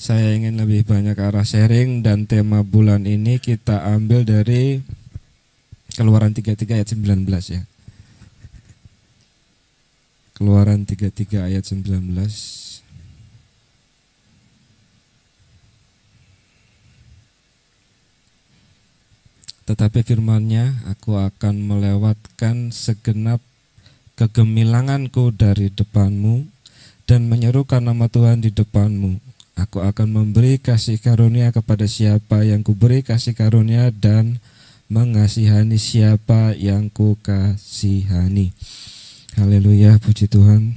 Saya ingin lebih banyak arah sharing dan tema bulan ini kita ambil dari Keluaran 33 ayat 19 ya. Keluaran 33 ayat 19. Tetapi firman-Nya, aku akan melewatkan segenap kegemilanganku dari depanmu dan menyerukan nama Tuhan di depanmu. Aku akan memberi kasih karunia kepada siapa yang kuberi kasih karunia dan mengasihani siapa yang kukasihani. Haleluya, puji Tuhan.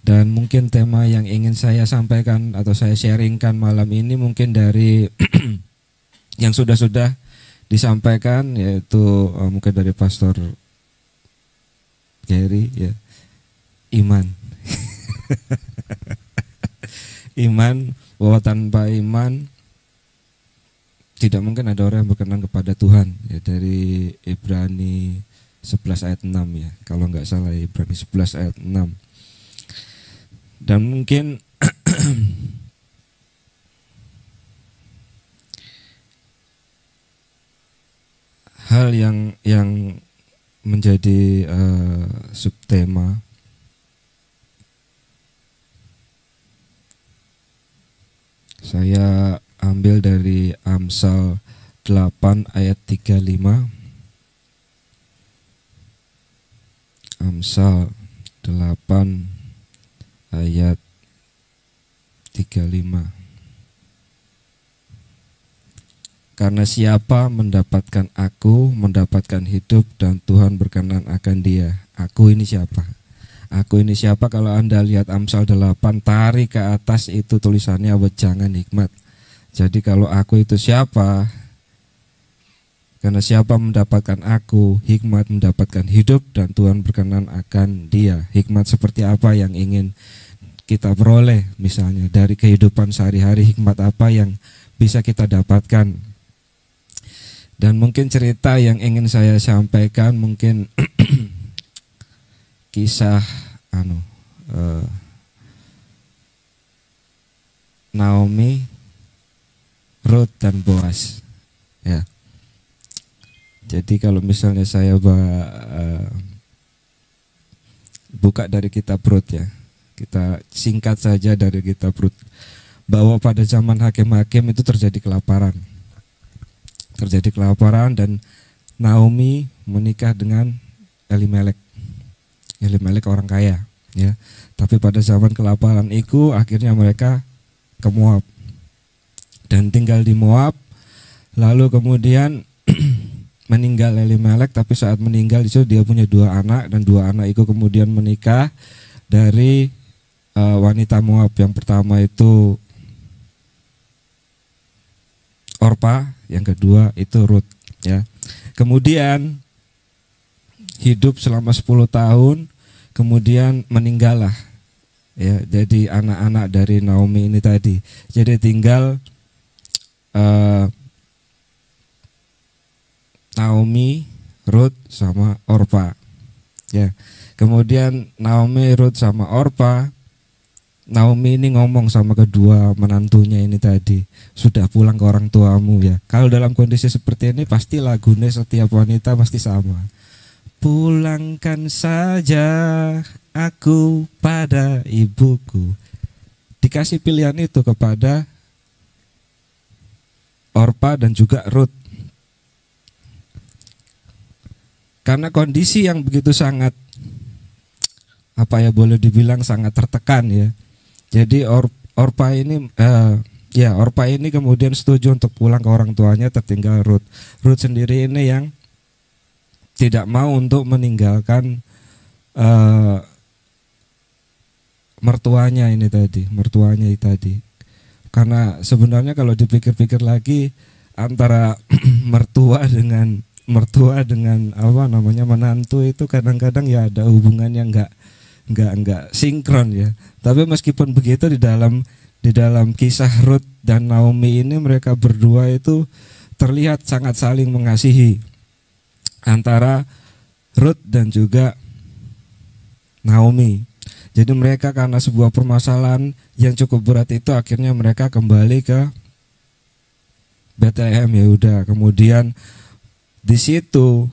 Dan mungkin tema yang ingin saya sampaikan atau saya sharingkan malam ini mungkin dari yang sudah-sudah disampaikan, yaitu mungkin dari Pastor Gary ya, iman. Iman, bahwa tanpa iman tidak mungkin ada orang yang berkenan kepada Tuhan ya, dari Ibrani 11 ayat 6 ya, kalau nggak salah Ibrani 11 ayat 6. Dan mungkin hal yang menjadi subtema saya ambil dari Amsal 8 ayat 35. Amsal 8 ayat 35. Karena siapa mendapatkan aku, mendapatkan hidup dan Tuhan berkenan akan dia. Aku ini siapa? Aku ini siapa? Kalau Anda lihat Amsal 8, tarik ke atas itu tulisannya wejangan hikmat. Jadi kalau aku itu siapa? Karena siapa mendapatkan aku, hikmat mendapatkan hidup dan Tuhan berkenan akan dia. Hikmat seperti apa yang ingin kita peroleh misalnya dari kehidupan sehari-hari, hikmat apa yang bisa kita dapatkan. Dan mungkin cerita yang ingin saya sampaikan mungkin kisah Naomi, Ruth dan Boaz ya. Jadi kalau misalnya saya buka dari kitab Ruth ya, kita singkat saja dari kitab Ruth, bahwa pada zaman hakim-hakim itu terjadi kelaparan dan Naomi menikah dengan Elimelek orang kaya ya. Tapi pada zaman kelaparan itu akhirnya mereka ke Moab dan tinggal di Moab. Lalu kemudian meninggal Elimelek, tapi saat meninggal itu dia punya 2 anak dan 2 anak itu kemudian menikah dari wanita Moab. Yang pertama itu Orpa, yang kedua itu Ruth ya. Kemudian hidup selama 10 tahun, kemudian meninggallah ya. Jadi anak-anak dari Naomi ini tadi. Jadi tinggal Naomi, Ruth sama Orpa ya. Kemudian Naomi, Ruth sama Orpa, Naomi ini ngomong sama kedua menantunya ini tadi, sudah pulang ke orang tuamu ya. Kalau dalam kondisi seperti ini pasti lagunya setiap wanita pasti sama. Pulangkan saja aku pada ibuku. Dikasih pilihan itu kepada Orpa dan juga Ruth. Karena kondisi yang begitu sangat boleh dibilang sangat tertekan ya. Jadi Orpa ini kemudian setuju untuk pulang ke orang tuanya, tertinggal Ruth. Ruth sendiri ini yang tidak mau untuk meninggalkan mertuanya itu tadi. Karena sebenarnya kalau dipikir-pikir lagi antara mertua dengan menantu itu kadang-kadang ya ada hubungan yang enggak sinkron ya. Tapi meskipun begitu di dalam kisah Ruth dan Naomi ini, mereka berdua itu terlihat sangat saling mengasihi antara Ruth dan juga Naomi. Jadi mereka karena sebuah permasalahan yang cukup berat itu akhirnya mereka kembali ke Bethlehem Yehuda. Kemudian di situ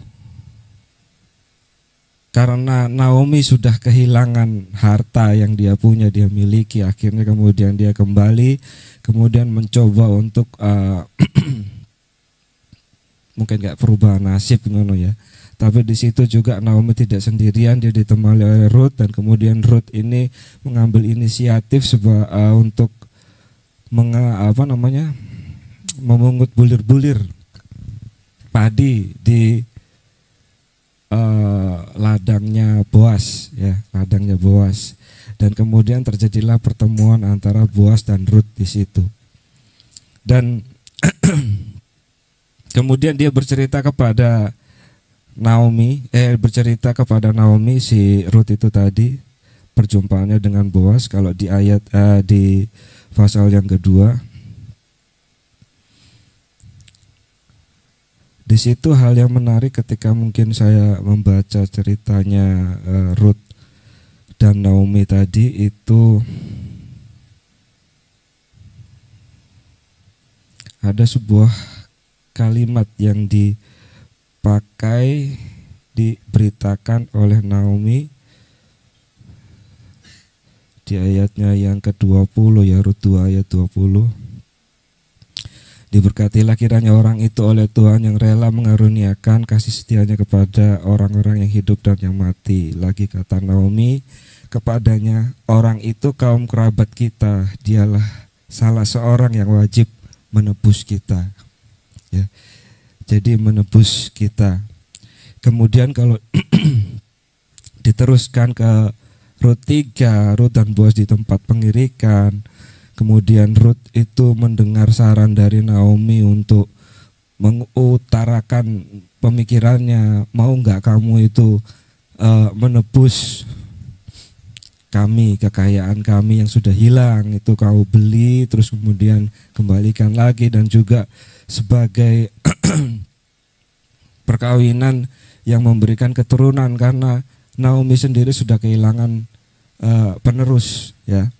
karena Naomi sudah kehilangan harta yang dia punya, dia miliki, akhirnya kemudian dia kembali, kemudian mencoba untuk mungkin gak perubahan nasib ngono ya. Tapi di situ juga Naomi tidak sendirian, dia ditemani oleh Ruth, dan kemudian Ruth ini mengambil inisiatif untuk memungut bulir-bulir padi di ladangnya Boas, ya, ladangnya Boas. Dan kemudian terjadilah pertemuan antara Boas dan Ruth di situ. Dan kemudian dia bercerita kepada Naomi, si Ruth itu tadi perjumpaannya dengan Boas. Kalau di ayat di pasal yang kedua, di situ hal yang menarik ketika mungkin saya membaca ceritanya Ruth dan Naomi tadi itu ada sebuah kalimat yang diberitakan oleh Naomi di ayatnya yang ke-20 ya, Rut 2 ayat 20. Diberkatilah kiranya orang itu oleh Tuhan yang rela mengaruniakan kasih setianya kepada orang-orang yang hidup dan yang mati. Lagi kata Naomi kepadanya, orang itu kaum kerabat kita, dialah salah seorang yang wajib menebus kita. Ya. Jadi menebus kita. Kemudian kalau diteruskan ke Rut 3, Rut dan Boas di tempat pengirikan. Kemudian Ruth itu mendengar saran dari Naomi untuk mengutarakan pemikirannya, mau nggak kamu itu menebus kami, kekayaan kami yang sudah hilang itu kau beli terus kemudian kembalikan lagi, dan juga sebagai perkawinan yang memberikan keturunan karena Naomi sendiri sudah kehilangan penerus, ya.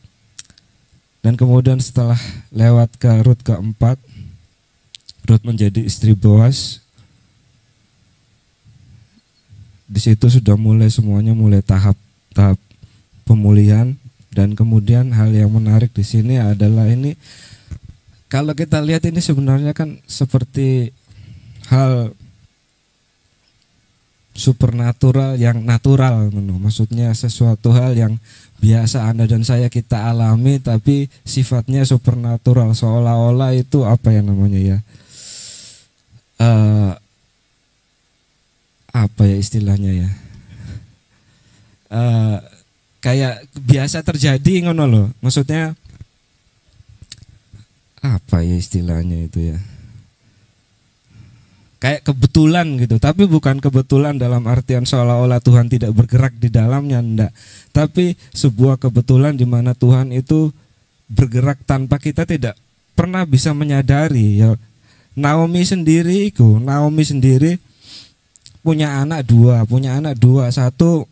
Dan kemudian setelah lewat ke Rut keempat, Rut menjadi istri Boas. Di situ sudah semuanya mulai tahap pemulihan. Dan kemudian hal yang menarik di sini adalah ini, kalau kita lihat ini sebenarnya kan seperti hal supernatural yang natural, maksudnya sesuatu hal yang biasa Anda dan saya kita alami tapi sifatnya supernatural, seolah-olah itu apa ya namanya ya, apa ya istilahnya ya, kayak biasa terjadi ngono loh, maksudnya apa ya istilahnya itu ya, kayak kebetulan gitu, tapi bukan kebetulan dalam artian seolah-olah Tuhan tidak bergerak di dalamnya, enggak. Tapi sebuah kebetulan di mana Tuhan itu bergerak tanpa kita tidak pernah bisa menyadari. Ya, Naomi sendiri punya anak dua, satu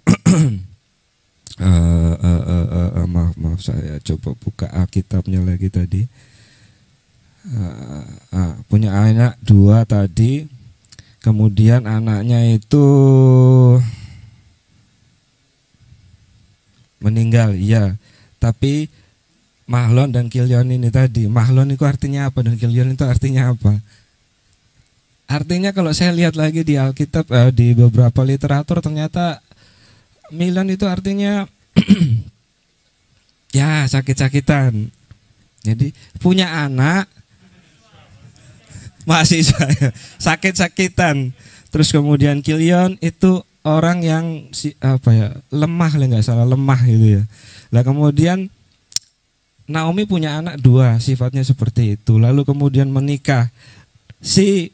maaf saya coba buka Alkitabnya lagi tadi. Punya anak dua tadi. Kemudian anaknya itu meninggal, iya. Tapi Mahlon dan Kilion ini tadi, Mahlon itu artinya apa dan Kilion itu artinya apa? Artinya kalau saya lihat lagi di Alkitab, di beberapa literatur, ternyata Milon itu artinya ya sakit-sakitan. Jadi punya anak masih saya sakit-sakitan. Terus kemudian Kilion itu orang yang lemah lah, nggak salah, lemah gitu ya. Lah kemudian Naomi punya anak dua, sifatnya seperti itu. Lalu kemudian menikah. Si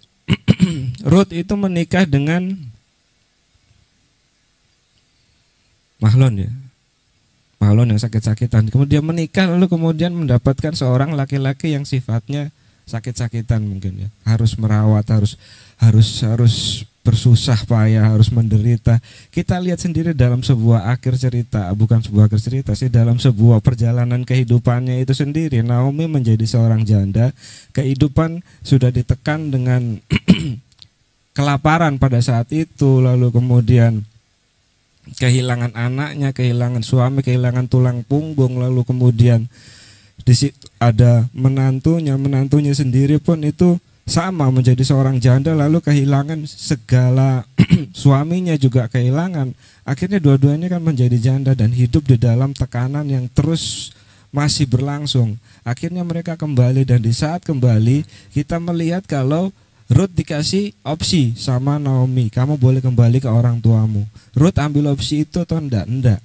Ruth itu menikah dengan Mahlon ya. Mahlon yang sakit-sakitan. Kemudian menikah, lalu kemudian mendapatkan seorang laki-laki yang sifatnya sakit-sakitan mungkin ya, harus merawat, harus bersusah payah, harus menderita. Kita lihat sendiri dalam sebuah akhir cerita, bukan sebuah akhir cerita sih, dalam sebuah perjalanan kehidupannya itu sendiri. Naomi menjadi seorang janda, kehidupan sudah ditekan dengan kelaparan pada saat itu, lalu kemudian kehilangan anaknya, kehilangan suami, kehilangan tulang punggung, lalu kemudian di situ ada menantunya sendiri pun itu sama menjadi seorang janda, lalu kehilangan segala suaminya juga kehilangan. Akhirnya dua-duanya kan menjadi janda dan hidup di dalam tekanan yang terus masih berlangsung. Akhirnya mereka kembali, dan di saat kembali kita melihat kalau Ruth dikasih opsi sama Naomi, kamu boleh kembali ke orang tuamu. Ruth ambil opsi itu atau enggak? Enggak.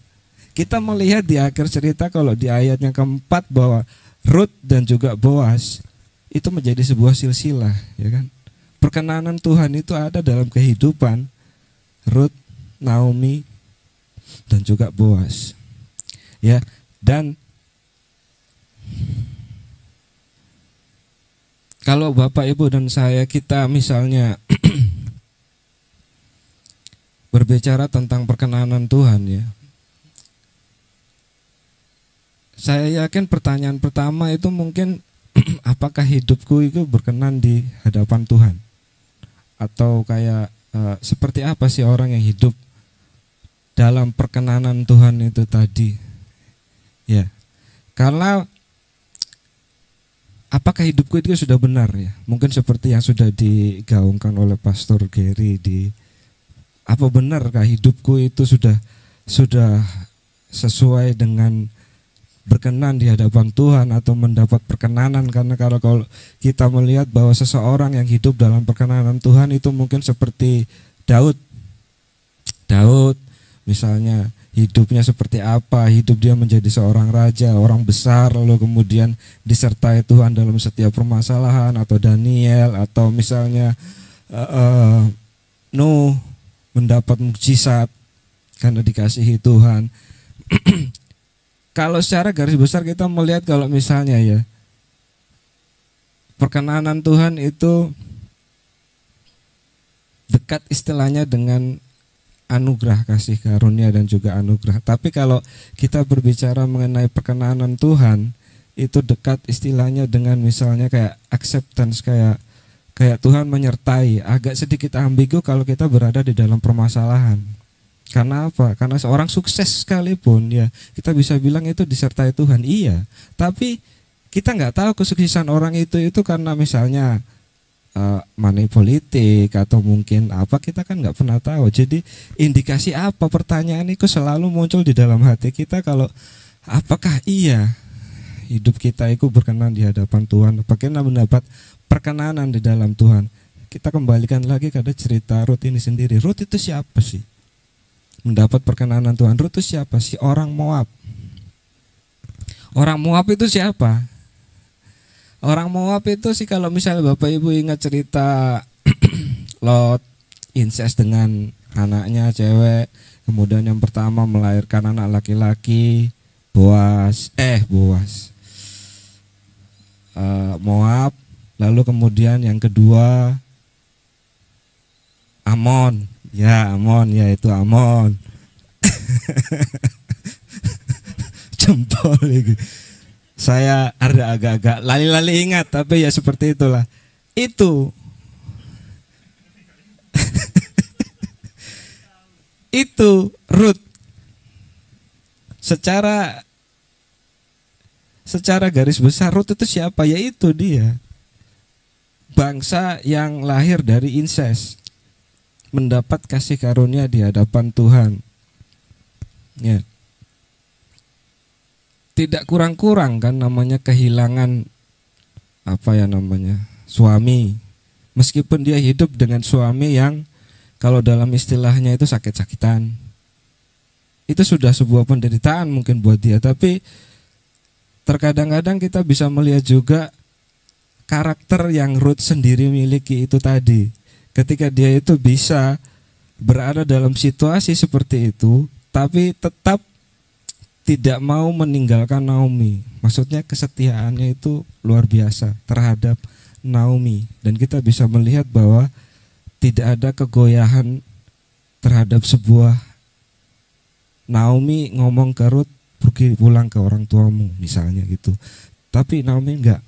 Kita melihat di akhir cerita kalau di ayat yang keempat bahwa Ruth dan juga Boaz itu menjadi sebuah silsilah, ya kan? Perkenanan Tuhan itu ada dalam kehidupan Ruth, Naomi, dan juga Boaz. Ya, dan kalau Bapak Ibu dan saya, kita misalnya berbicara tentang perkenanan Tuhan, ya, saya yakin pertanyaan pertama itu mungkin apakah hidupku itu berkenan di hadapan Tuhan? Atau kayak seperti apa sih orang yang hidup dalam perkenanan Tuhan itu tadi? Ya, karena apakah hidupku itu sudah benar, ya? Mungkin seperti yang sudah digaungkan oleh Pastor Gary, apa benarkah hidupku itu sudah sesuai dengan berkenan di hadapan Tuhan atau mendapat perkenanan? Karena kalau kita melihat bahwa seseorang yang hidup dalam perkenanan Tuhan itu mungkin seperti Daud misalnya, hidupnya seperti apa? Hidup dia menjadi seorang raja, orang besar, lalu kemudian disertai Tuhan dalam setiap permasalahan. Atau Daniel, atau misalnya Nuh mendapat mukjizat karena dikasihi Tuhan. Kalau secara garis besar kita melihat kalau misalnya, ya, perkenanan Tuhan itu dekat istilahnya dengan anugerah, kasih karunia dan juga anugerah. Tapi kalau kita berbicara mengenai perkenanan Tuhan, itu dekat istilahnya dengan misalnya kayak acceptance, kayak Tuhan menyertai. Agak sedikit ambigu kalau kita berada di dalam permasalahan. Karena apa? Karena seorang sukses sekalipun, ya, kita bisa bilang itu disertai Tuhan, iya. Tapi kita nggak tahu kesuksesan orang itu karena misalnya money politik atau mungkin apa, kita kan nggak pernah tahu. Jadi indikasi apa, pertanyaan itu selalu muncul di dalam hati kita, kalau apakah iya hidup kita itu berkenan di hadapan Tuhan, apakah mendapat perkenanan di dalam Tuhan. Kita kembalikan lagi pada cerita Ruth ini sendiri. Ruth itu siapa sih? Mendapat perkenanan Tuhan. Ruth itu siapa sih? Orang Moab. Orang Moab itu siapa? Orang Moab itu sih, kalau misalnya Bapak Ibu ingat cerita Lot incest dengan anaknya cewek, kemudian yang pertama melahirkan anak laki-laki, Moab, lalu kemudian yang kedua Amon, itu Amon. Jempol gitu. Saya ada agak-agak lali-lali ingat, tapi ya seperti itulah. Itu itu Ruth. Secara garis besar Ruth itu siapa? Yaitu dia bangsa yang lahir dari incest, mendapat kasih karunia di hadapan Tuhan. Ya. Tidak kurang-kurang kan namanya kehilangan suami. Meskipun dia hidup dengan suami yang kalau dalam istilahnya itu sakit-sakitan. Itu sudah sebuah penderitaan mungkin buat dia, tapi terkadang-kadang kita bisa melihat juga karakter yang Ruth sendiri miliki itu tadi. Ketika dia itu bisa berada dalam situasi seperti itu, tapi tetap tidak mau meninggalkan Naomi. Maksudnya kesetiaannya itu luar biasa terhadap Naomi. Dan kita bisa melihat bahwa tidak ada kegoyahan terhadap sebuah. Naomi ngomong ke Rut, pergi pulang ke orang tuamu misalnya gitu. Tapi Naomi enggak.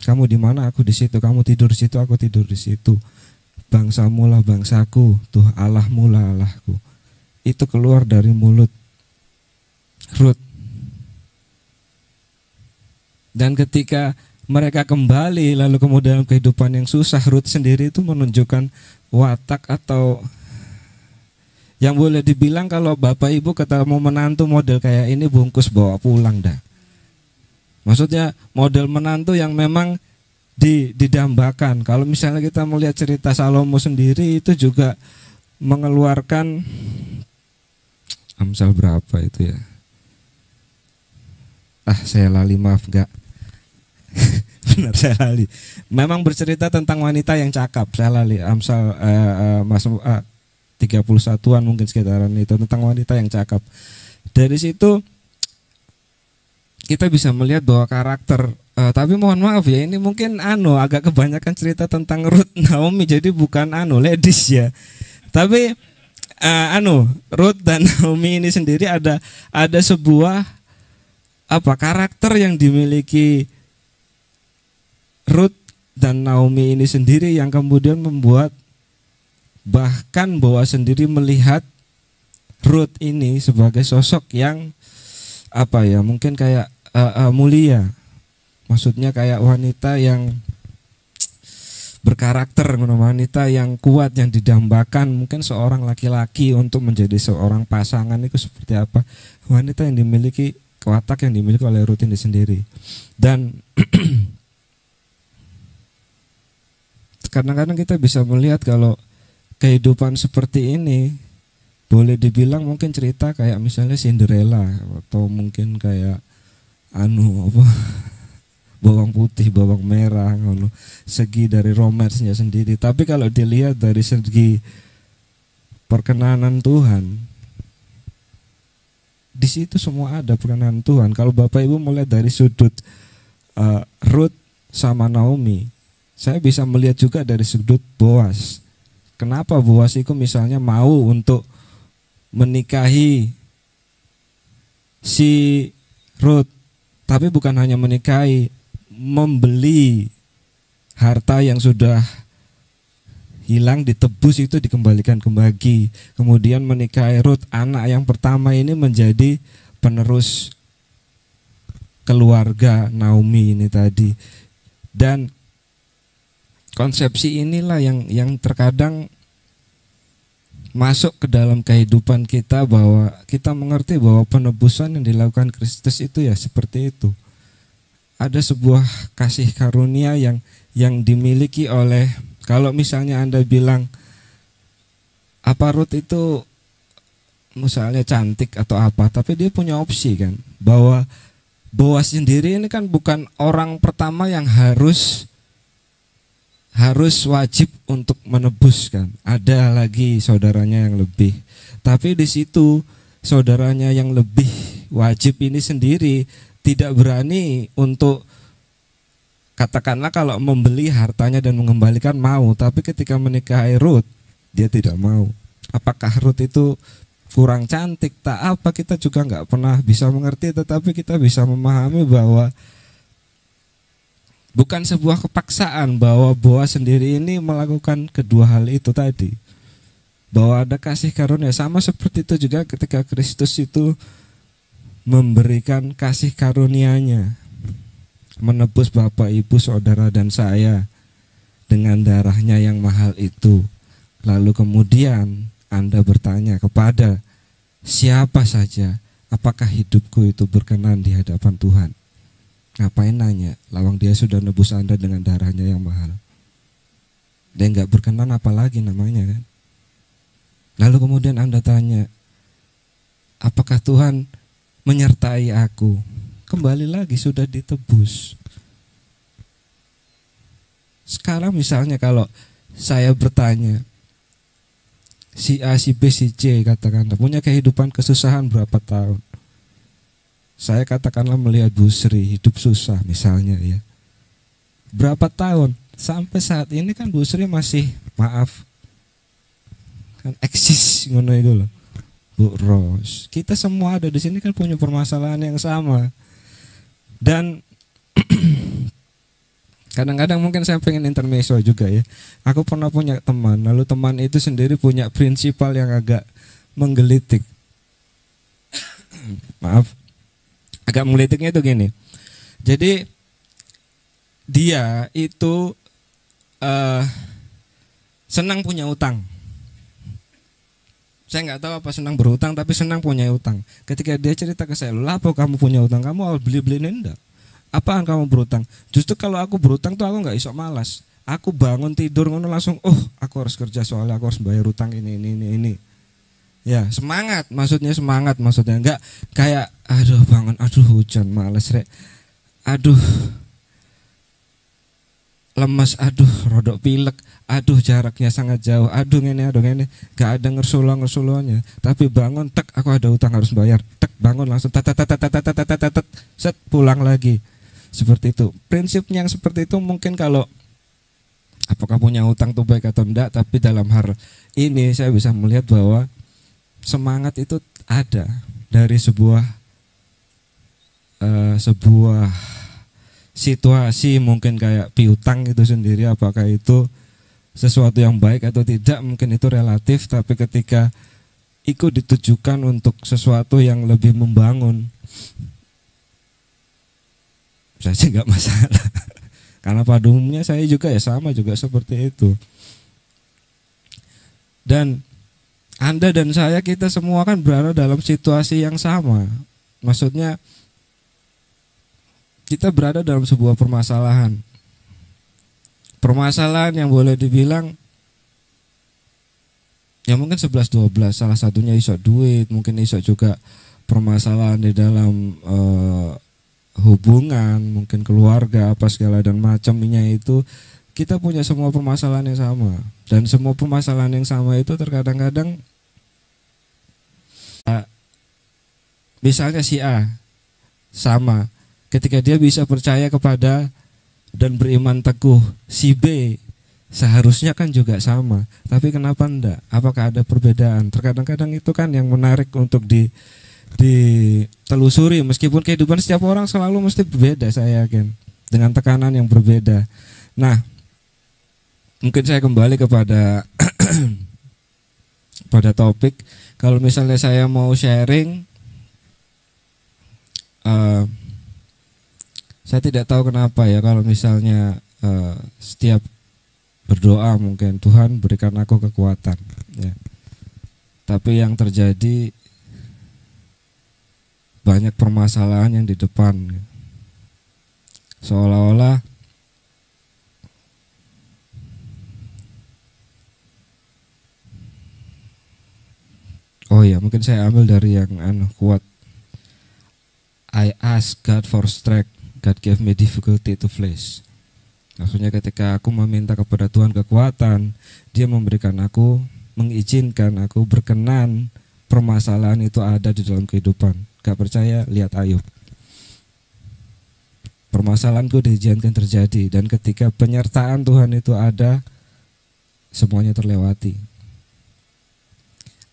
Kamu di mana, aku di situ. Kamu tidur di situ, aku tidur di situ. Bangsamu lah bangsaku, Tuh Allahmu lah Allahku. Itu keluar dari mulut Rut. Dan ketika mereka kembali lalu kemudian kehidupan yang susah, Rut sendiri itu menunjukkan watak atau yang boleh dibilang kalau bapak ibu ketemu menantu model kayak ini, bungkus bawa pulang dah. Maksudnya model menantu yang memang didambakan. Kalau misalnya kita melihat cerita Salomo sendiri, itu juga mengeluarkan Amsal berapa itu ya? Saya lali, maaf enggak. Benar, saya lali. Memang bercerita tentang wanita yang cakap. Saya lali. Amsal 31-an mungkin sekitaran itu, tentang wanita yang cakap. Dari situ kita bisa melihat bahwa karakter, tapi mohon maaf ya, ini mungkin agak kebanyakan cerita tentang Rut Naomi, jadi bukan ladies ya. Tapi Rut dan Naomi ini sendiri ada sebuah karakter yang dimiliki Rut dan Naomi ini sendiri yang kemudian membuat bahkan Boaz sendiri melihat Rut ini sebagai sosok yang mungkin kayak mulia. Maksudnya kayak wanita yang berkarakter, wanita yang kuat, yang didambakan. Mungkin seorang laki-laki untuk menjadi seorang pasangan itu seperti apa, wanita yang dimiliki, watak yang dimiliki oleh Rut ini sendiri. Dan kadang-kadang kita bisa melihat kalau kehidupan seperti ini boleh dibilang mungkin cerita kayak misalnya Cinderella, atau mungkin kayak bawang putih, bawang merah, segi dari romansnya sendiri. Tapi kalau dilihat dari segi perkenanan Tuhan, di situ semua ada perkenanan Tuhan. Kalau Bapak Ibu melihat dari sudut Rut sama Naomi, saya bisa melihat juga dari sudut Boaz. Kenapa Boaz itu misalnya mau untuk menikahi si Rut, tapi bukan hanya menikahi, membeli harta yang sudah hilang, ditebus, itu dikembalikan kembali. Kemudian menikahi Rut, anak yang pertama ini menjadi penerus keluarga Naomi ini tadi. Dan konsepsi inilah yang terkadang masuk ke dalam kehidupan kita, bahwa kita mengerti bahwa penebusan yang dilakukan Kristus itu ya seperti itu. Ada sebuah kasih karunia yang dimiliki oleh, kalau misalnya Anda bilang Rut itu misalnya cantik atau apa, tapi dia punya opsi kan, bahwa Boaz sendiri ini kan bukan orang pertama yang harus wajib untuk menebus kan. Ada lagi saudaranya yang lebih. Tapi di situ saudaranya yang lebih wajib ini sendiri tidak berani untuk, katakanlah kalau membeli hartanya dan mengembalikan mau, tapi ketika menikahi Rut dia tidak mau. Apakah Rut itu kurang cantik tak apa, kita juga nggak pernah bisa mengerti, tetapi kita bisa memahami bahwa bukan sebuah kepaksaan, bahwa Boaz sendiri ini melakukan kedua hal itu tadi. Bahwa ada kasih karunia, sama seperti itu juga ketika Kristus itu memberikan kasih karunia-Nya, menebus Bapak, Ibu, Saudara dan saya dengan darah-Nya yang mahal itu. Lalu kemudian Anda bertanya kepada siapa saja, apakah hidupku itu berkenan di hadapan Tuhan? Ngapain nanya? Lawang dia sudah nebus Anda dengan darahnya yang mahal. Dan gak berkenan apalagi namanya kan. Lalu kemudian Anda tanya, apakah Tuhan menyertai aku? Kembali lagi, sudah ditebus. Sekarang misalnya kalau saya bertanya, si A, si B, si C katakanlah punya kehidupan kesusahan berapa tahun. Saya katakanlah melihat Bu Sri hidup susah misalnya ya. Berapa tahun? Sampai saat ini kan Bu Sri masih, maaf, kan eksis ngono itu loh. Bu Ros, kita semua ada di sini kan punya permasalahan yang sama. Dan kadang-kadang mungkin saya pengen intermezzo juga ya. Aku pernah punya teman, lalu teman itu sendiri punya prinsipal yang agak menggelitik. Maaf, agak menggelitiknya itu gini. Jadi dia itu senang punya utang. Saya nggak tahu apa senang berutang, tapi senang punya utang. Ketika dia cerita ke saya, "Lapo kamu punya utang? Kamu harus beli-beli enggak? Apaan kamu berutang?" Justru kalau aku berutang tuh aku nggak iso malas. Aku bangun tidur ngono langsung, aku harus kerja soalnya aku harus bayar utang ini. Ya, semangat maksudnya enggak kayak aduh bangun, aduh hujan, males rek. Aduh lemes, aduh rodok pilek, aduh jaraknya sangat jauh, aduh ngene, gak ada ngersulo-ngersulonya. Tapi bangun, tek aku ada utang harus bayar, tek bangun langsung tat set pulang lagi. Seperti itu. Prinsipnya yang seperti itu mungkin kalau apakah punya utang itu baik atau enggak, tapi dalam hal ini saya bisa melihat bahwa semangat itu ada dari sebuah situasi mungkin kayak piutang itu sendiri, apakah itu sesuatu yang baik atau tidak mungkin itu relatif, tapi ketika itu ditujukan untuk sesuatu yang lebih membangun, saya sih nggak masalah. Karena pada umumnya saya juga ya sama juga seperti itu. Dan Anda dan saya, kita semua kan berada dalam situasi yang sama. Maksudnya kita berada dalam sebuah permasalahan. Permasalahan yang boleh dibilang ya mungkin 11-12, salah satunya iso duit, mungkin iso juga permasalahan di dalam hubungan, mungkin keluarga, apa segala dan macamnya itu. Kita punya semua permasalahan yang sama. Dan semua permasalahan yang sama itu terkadang-kadang misalnya si A sama, ketika dia bisa percaya kepada dan beriman teguh, si B seharusnya kan juga sama. Tapi kenapa enggak? Apakah ada perbedaan? Terkadang-kadang itu kan yang menarik untuk ditelusuri. Meskipun kehidupan setiap orang selalu mesti berbeda, saya yakin, dengan tekanan yang berbeda. Nah, mungkin saya kembali kepada pada topik. Kalau misalnya saya mau sharing, saya tidak tahu kenapa ya, kalau misalnya setiap berdoa mungkin Tuhan berikan aku kekuatan ya. Tapi yang terjadi banyak permasalahan yang di depan. Seolah-olah mungkin saya ambil dari yang kuat. I ask God for strength, God gave me difficulty to face. Maksudnya ketika aku meminta kepada Tuhan kekuatan, Dia memberikan aku, mengizinkan aku, berkenan permasalahan itu ada di dalam kehidupan. Gak percaya, lihat Ayub. Permasalahanku diizinkan terjadi, dan ketika penyertaan Tuhan itu ada, semuanya terlewati.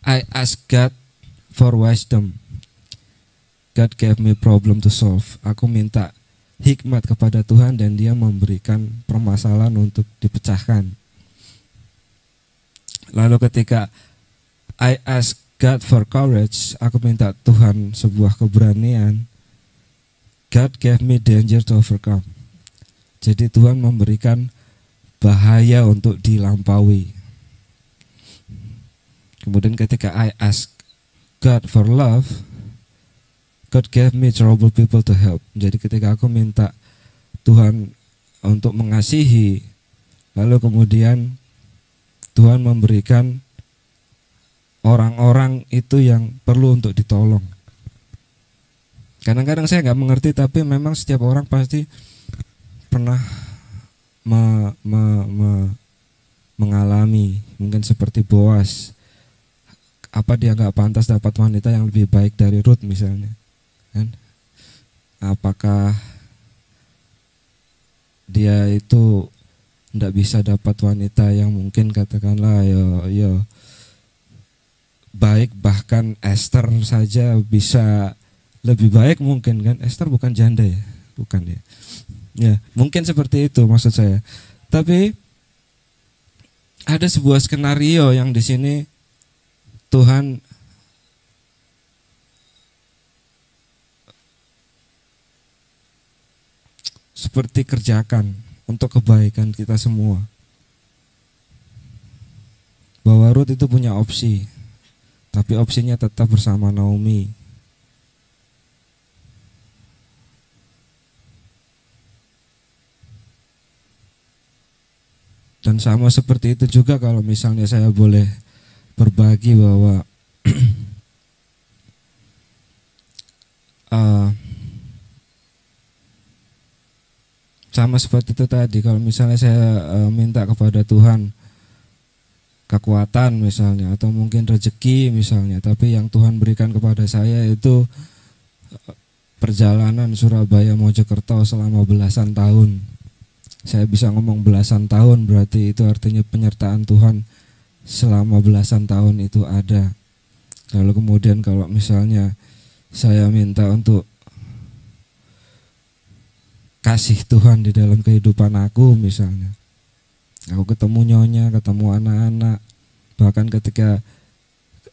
I ask God for wisdom, God gave me problem to solve. Aku minta hikmat kepada Tuhan dan Dia memberikan permasalahan untuk dipecahkan. Lalu ketika I ask God for courage, aku minta Tuhan sebuah keberanian. God gave me danger to overcome. Jadi Tuhan memberikan bahaya untuk dilampaui. Kemudian ketika I ask God for love, God gave me trouble people to help. Jadi ketika aku minta Tuhan untuk mengasihi, lalu kemudian Tuhan memberikan orang-orang itu yang perlu untuk ditolong. Kadang-kadang saya nggak mengerti, tapi memang setiap orang pasti pernah mengalami, mungkin seperti Boas. Apa dia nggak pantas dapat wanita yang lebih baik dari Ruth misalnya? Kan? Apakah dia itu tidak bisa dapat wanita yang mungkin katakanlah baik, bahkan Esther saja bisa lebih baik mungkin kan. Esther bukan janda ya, bukan ya. Ya, mungkin seperti itu maksud saya. Tapi ada sebuah skenario yang di sini Tuhan seperti kerjakan untuk kebaikan kita semua. Bahwa Ruth itu punya opsi, tapi opsinya tetap bersama Naomi. Dan sama seperti itu juga kalau misalnya saya boleh berbagi bahwa sama seperti itu tadi, kalau misalnya saya minta kepada Tuhan kekuatan misalnya, atau mungkin rezeki misalnya, tapi yang Tuhan berikan kepada saya itu perjalanan Surabaya Mojokerto selama belasan tahun. Saya bisa ngomong belasan tahun, berarti itu artinya penyertaan Tuhan selama belasan tahun itu ada. Lalu kemudian kalau misalnya saya minta untuk kasih Tuhan di dalam kehidupan aku misalnya, aku ketemu nyonya, ketemu anak-anak, bahkan ketika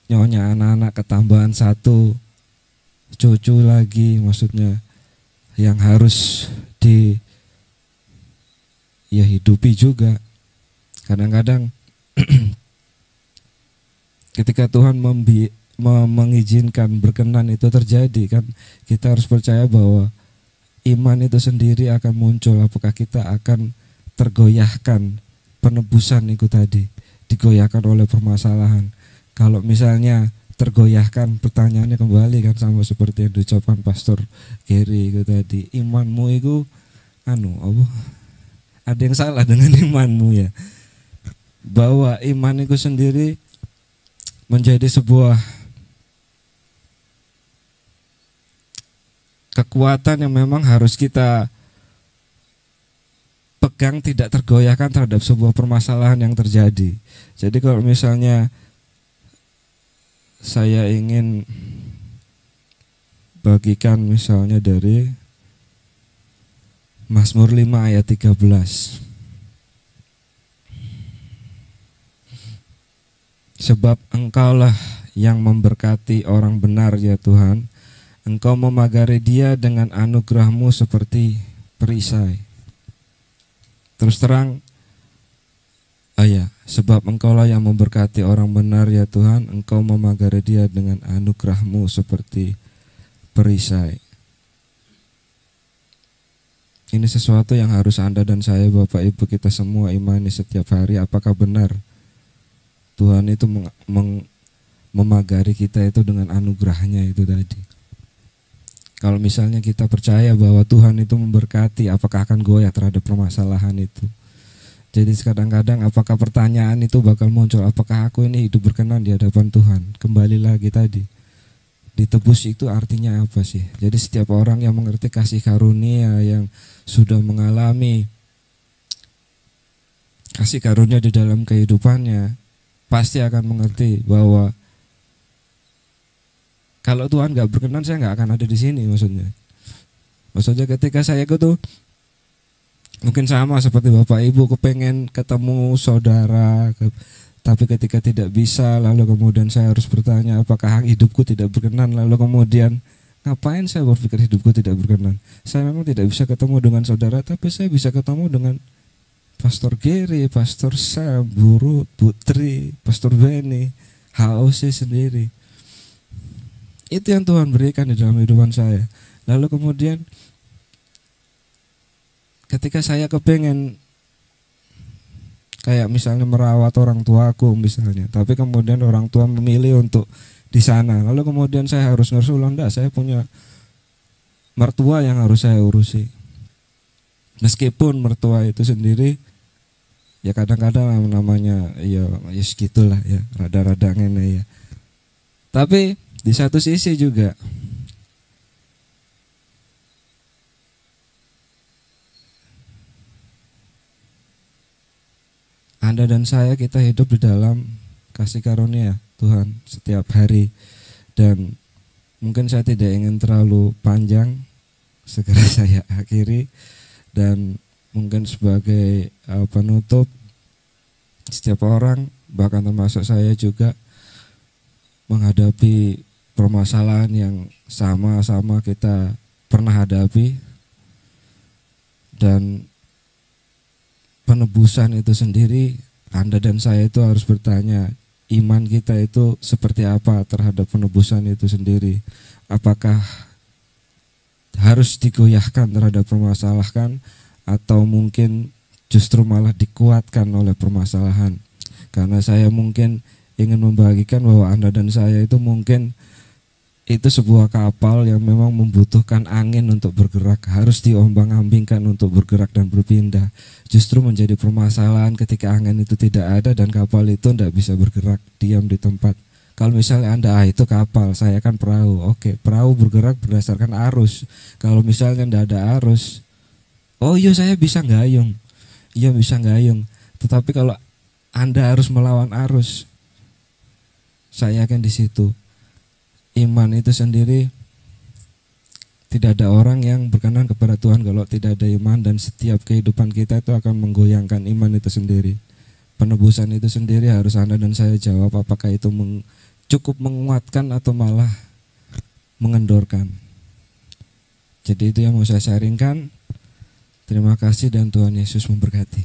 nyonya anak-anak ketambahan satu cucu lagi, maksudnya yang harus hidupi juga. Kadang-kadang ketika Tuhan mengizinkan berkenan itu terjadi kan, kita harus percaya bahwa iman itu sendiri akan muncul. Apakah kita akan tergoyahkan penebusan itu tadi, digoyahkan oleh permasalahan. Kalau misalnya tergoyahkan, pertanyaannya kembali kan sama seperti yang diucapkan Pastor Gary itu tadi, imanmu itu ada yang salah dengan imanmu ya. Bahwa iman itu sendiri menjadi sebuah kekuatan yang memang harus kita pegang, tidak tergoyahkan terhadap sebuah permasalahan yang terjadi. Jadi kalau misalnya saya ingin bagikan misalnya dari Mazmur 5 ayat 13. Sebab Engkaulah yang memberkati orang benar ya Tuhan, Engkau memagari dia dengan anugerah-Mu seperti perisai. Terus terang, sebab Engkaulah yang memberkati orang benar ya Tuhan, Engkau memagari dia dengan anugerah-Mu seperti perisai. Ini sesuatu yang harus Anda dan saya, Bapak Ibu, kita semua imani setiap hari. Apakah benar Tuhan itu memagari kita itu dengan anugerahnya itu tadi? Kalau misalnya kita percaya bahwa Tuhan itu memberkati, apakah akan goyah terhadap permasalahan itu? Jadi kadang-kadang apakah pertanyaan itu bakal muncul, apakah aku ini hidup berkenan di hadapan Tuhan? Kembali lagi tadi, ditebus itu artinya apa sih? Jadi setiap orang yang mengerti kasih karunia, yang sudah mengalami kasih karunia di dalam kehidupannya, pasti akan mengerti bahwa kalau Tuhan gak berkenan, saya gak akan ada di sini. Maksudnya ketika saya itu mungkin sama seperti Bapak Ibu, kepengen ketemu saudara, tapi ketika tidak bisa, lalu kemudian saya harus bertanya, apakah hidupku tidak berkenan? Lalu kemudian ngapain saya berpikir hidupku tidak berkenan? Saya memang tidak bisa ketemu dengan saudara, tapi saya bisa ketemu dengan Pastor Gary, Pastor Sam, Bu Putri, Pastor Benny, HOC sendiri. Itu yang Tuhan berikan di dalam kehidupan saya. Lalu kemudian ketika saya kepengen kayak misalnya merawat orang tuaku misalnya, tapi kemudian orang tua memilih untuk di sana, lalu kemudian saya harus ngersulan, saya punya mertua yang harus saya urusi. Meskipun mertua itu sendiri ya kadang-kadang namanya ya segitulah ya, rada-rada ngene ya. Tapi di satu sisi juga Anda dan saya, kita hidup di dalam kasih karunia Tuhan setiap hari. Dan mungkin saya tidak ingin terlalu panjang, segera saya akhiri. Dan mungkin sebagai penutup, setiap orang, bahkan termasuk saya juga, menghadapi permasalahan yang sama-sama kita pernah hadapi. Dan penebusan itu sendiri, Anda dan saya itu harus bertanya, iman kita itu seperti apa terhadap penebusan itu sendiri. Apakah harus digoyahkan terhadap permasalahan, atau mungkin justru malah dikuatkan oleh permasalahan. Karena saya mungkin ingin membagikan bahwa Anda dan saya itu mungkin itu sebuah kapal yang memang membutuhkan angin untuk bergerak, harus diombang-ambingkan untuk bergerak dan berpindah. Justru menjadi permasalahan ketika angin itu tidak ada dan kapal itu tidak bisa bergerak, diam di tempat. Kalau misalnya Anda, itu kapal, saya kan perahu. Oke, perahu bergerak berdasarkan arus. Kalau misalnya tidak ada arus, oh iya saya bisa gayung. Iya bisa gayung. Tetapi kalau Anda harus melawan arus, saya yakin di situ iman itu sendiri, tidak ada orang yang berkenan kepada Tuhan kalau tidak ada iman. Dan setiap kehidupan kita itu akan menggoyangkan iman itu sendiri. Penebusan itu sendiri harus Anda dan saya jawab, apakah itu cukup menguatkan atau malah mengendorkan. Jadi itu yang mau saya sharingkan. Terima kasih dan Tuhan Yesus memberkati.